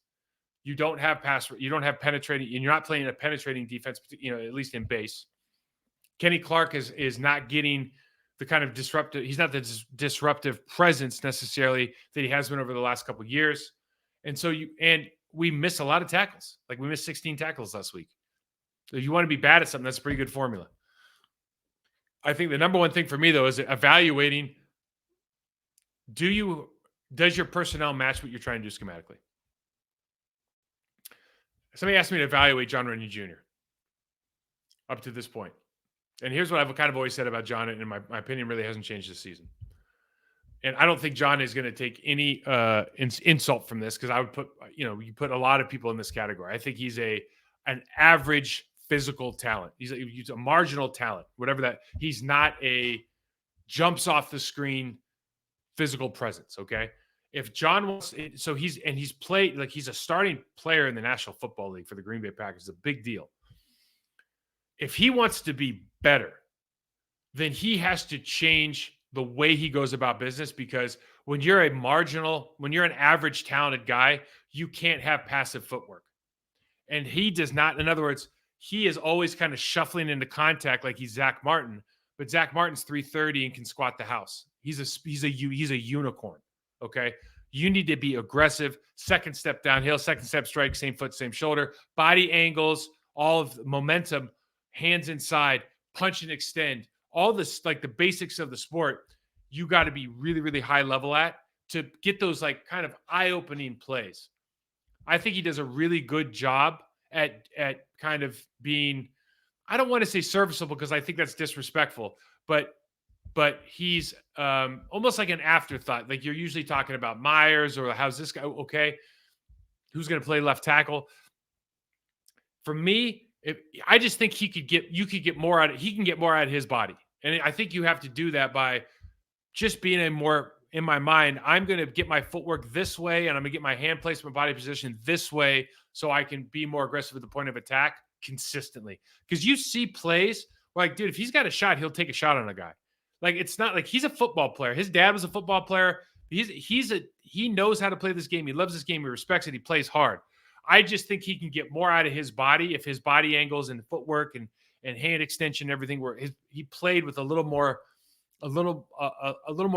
[SPEAKER 1] You don't have penetrating, and you're not playing a penetrating defense, at least in base. Kenny Clark is not getting the kind of disruptive, he's not the disruptive presence necessarily that he has been over the last couple of years. And we miss a lot of tackles. Like we missed 16 tackles last week. So if you want to be bad at something, that's a pretty good formula. I think the number one thing for me, though, is evaluating, does your personnel match what you're trying to do schematically? Somebody asked me to evaluate John Runyon Jr. up to this point. And here's what I've kind of always said about John, and my opinion really hasn't changed this season. And I don't think John is going to take any insult from this, because I would put, you put a lot of people in this category. I think he's an average physical talent. He's a marginal talent, whatever that. He's not a jumps off the screen physical presence. Okay. If John wants, so he's played, like he's a starting player in the National Football League for the Green Bay Packers. It's a big deal. If he wants to be better, then he has to change the way he goes about business, because when you're an average talented guy, you can't have passive footwork. And he does not. In other words, he is always kind of shuffling into contact like he's Zach Martin, but Zach Martin's 330 and can squat the house. He's a unicorn. Okay. You need to be aggressive. Second step downhill, second step strike, same foot, same shoulder, body angles, all of the momentum, hands inside, punch and extend, all this, like the basics of the sport, you got to be really, really high level at to get those like kind of eye-opening plays. I think he does a really good job at kind of being, I don't want to say serviceable because I think that's disrespectful, but he's almost like an afterthought. Like you're usually talking about Myers or how's this guy? Okay. Who's going to play left tackle? For me, I just think you could get more out of, he can get more out of his body. And I think you have to do that by just being in my mind, I'm going to get my footwork this way, and I'm going to get my hand placement, body position this way, so I can be more aggressive at the point of attack consistently. Because you see plays where, like, dude, if he's got a shot, he'll take a shot on a guy. Like, it's not like he's a football player. His dad was a football player. He knows how to play this game. He loves this game. He respects it. He plays hard. I just think he can get more out of his body if his body angles and footwork and hand extension and everything were he played with a little more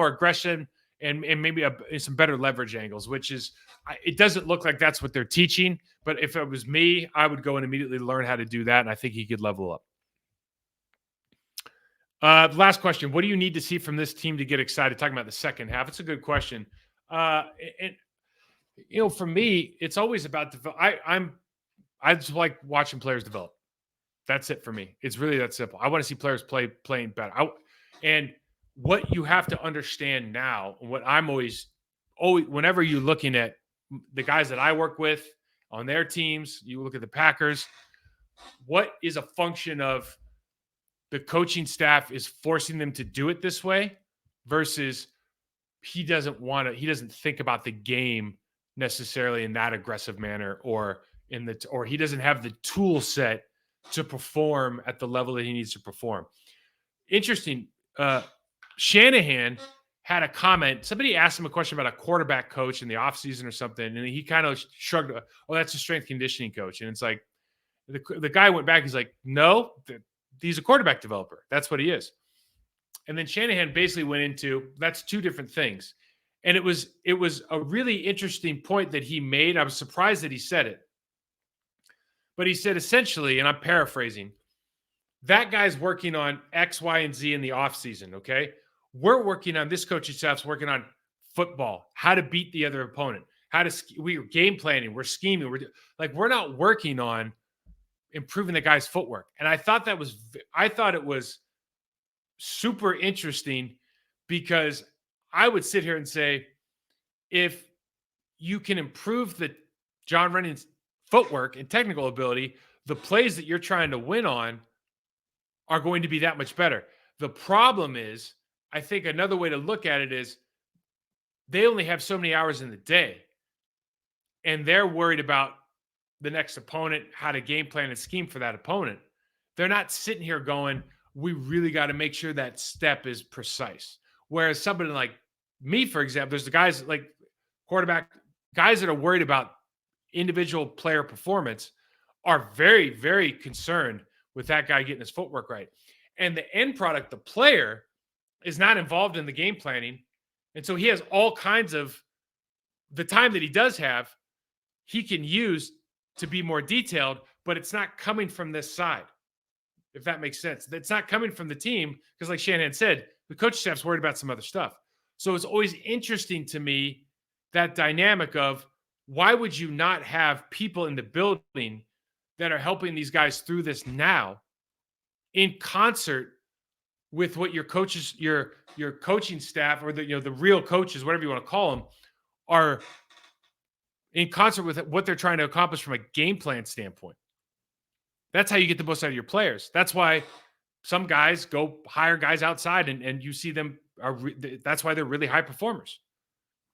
[SPEAKER 1] aggression and maybe some better leverage angles, which is it doesn't look like that's what they're teaching. But if it was me, I would go and immediately learn how to do that, and I think he could level up. Last question. What do you need to see from this team to get excited? Talking about the second half. It's a good question. And for me, it's always about I just like watching players develop. That's it for me. It's really that simple. I want to see players playing better. And what you have to understand now, what I'm always, whenever you're looking at the guys that I work with on their teams, you look at the Packers, what is a function of the coaching staff is forcing them to do it this way versus he doesn't think about the game necessarily in that aggressive manner or he doesn't have the tool set to perform at the level that he needs to perform. Interesting. Shanahan had a comment. Somebody asked him a question about a quarterback coach in the offseason or something, and he kind of shrugged, oh, that's a strength conditioning coach. And it's like the guy went back. He's like, no, he's a quarterback developer. That's what he is. And then Shanahan basically went into that's two different things. And it was a really interesting point that he made. I was surprised that he said it. But he said essentially, and I'm paraphrasing, that guy's working on X, Y, and Z in the offseason, okay? We're working on, this coaching staff's working on football, how to beat the other opponent, we're game planning, we're scheming. We're not working on improving the guy's footwork. And I thought it was super interesting because I would sit here and say, if you can improve the John Running's footwork and technical ability, the plays that you're trying to win on are going to be that much better. The problem is, I think another way to look at it is they only have so many hours in the day, and they're worried about the next opponent, how to game plan and scheme for that opponent. They're not sitting here going, we really got to make sure that step is precise. Whereas somebody like me, for example, there's the guys like quarterback, guys that are worried about individual player performance are very, very concerned with that guy getting his footwork right. And the end product, the player, is not involved in the game planning. And so he has all kinds of the time that he does have, he can use to be more detailed, but it's not coming from this side, if that makes sense. It's not coming from the team because, like Shanahan said, the coaching staff's worried about some other stuff. So it's always interesting to me, that dynamic of why would you not have people in the building that are helping these guys through this now in concert with what your coaches, your coaching staff, or the real coaches, whatever you want to call them, are in concert with what they're trying to accomplish from a game plan standpoint. That's how you get the most out of your players. That's why some guys go hire guys outside and you see them that's why they're really high performers,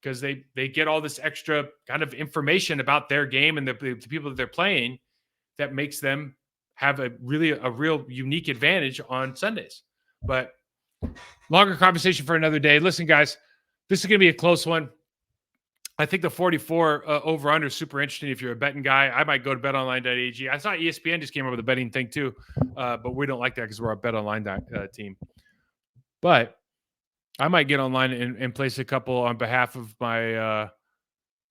[SPEAKER 1] because they get all this extra kind of information about their game and the people that they're playing that makes them have a real unique advantage on Sundays. But longer conversation for another day. Listen, guys, this is going to be a close one. I think the 44 over-under is super interesting if you're a betting guy. I might go to betonline.ag. I saw ESPN just came up with a betting thing too, but we don't like that because we're a betonline team. But I might get online and place a couple on behalf of my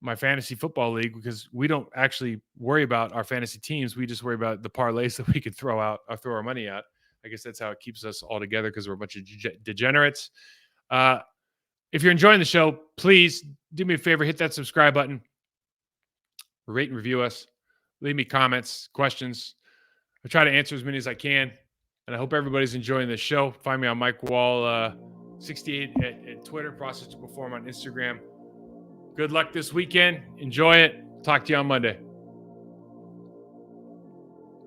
[SPEAKER 1] my fantasy football league, because we don't actually worry about our fantasy teams. We just worry about the parlays that we could throw out or throw our money at. I guess that's how it keeps us all together, because we're a bunch of degenerates. If you're enjoying the show, please do me a favor, hit that subscribe button, rate and review us, leave me comments, questions. I try to answer as many as I can, and I hope everybody's enjoying the show. Find me on Mike Wall 68 at Twitter, Process to Perform on Instagram. Good luck this weekend. Enjoy it. Talk to you on Monday.